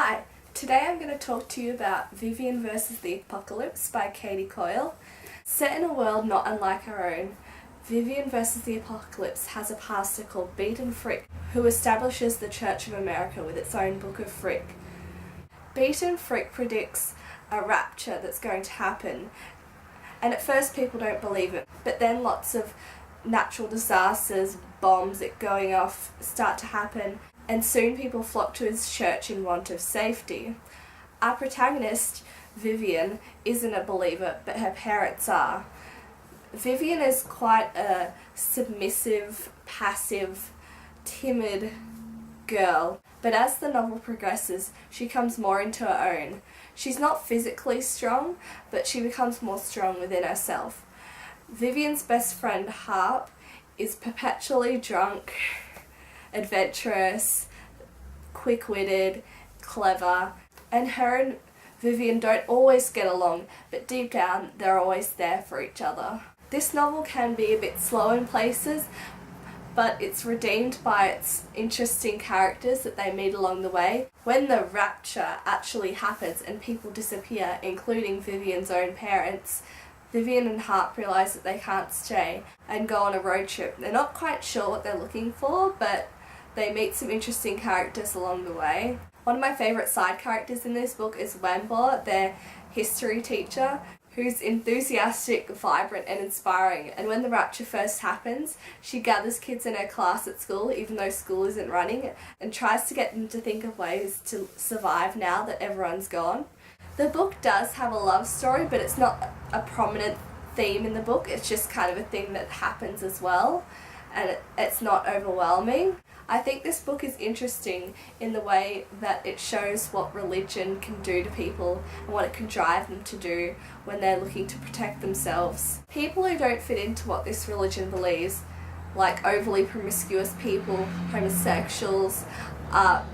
Hi, today I'm going to talk to you about Vivian versus the Apocalypse by Coyle. Set in a world not unlike our own, Vivian versus the Apocalypse has a pastor called Beaton Frick who establishes the Church of America with its own Book of Frick. Beaton Frick predicts a rapture that's going to happen, and at first people don't believe it, but then lots of natural disasters, bombs going off start to happen, and soon people flock to his church in want of safety. Our protagonist, Vivian, isn't a believer, but her parents are. Vivian is quite a submissive, passive, timid girl, but as the novel progresses, she comes more into her own. She's not physically strong, but she becomes more strong within herself. Vivian's best friend, Harp, is perpetually drunk, adventurous, quick-witted, clever, and her and Vivian don't always get along, but deep down they're always there for each other. This novel can be a bit slow in places, but it's redeemed by its interesting characters that they meet along the way. When the rapture actually happens and people disappear, including Vivian's own parents, Vivian and Harp realise that they can't stay and go on a road trip. They're not quite sure what they're looking for, but they meet some interesting characters along the way. One of my favourite side characters in this book is Wembley, their history teacher, who's enthusiastic, vibrant and inspiring, and when the rapture first happens, she gathers kids in her class at school, even though school isn't running, and tries to get them to think of ways to survive now that everyone's gone. The book does have a love story, but it's not a prominent theme in the book, it's just kind of a thing that happens as well, and it's not overwhelming. I think this book is interesting in the way that it shows what religion can do to people and what it can drive them to do when they're looking to protect themselves. People who don't fit into what this religion believes, like overly promiscuous people, homosexuals, are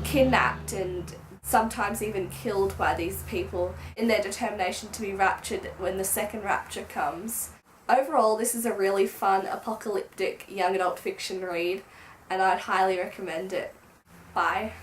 kidnapped and sometimes even killed by these people in their determination to be raptured when the second rapture comes. Overall, this is a really fun, apocalyptic young adult fiction read, and I'd highly recommend it. Bye.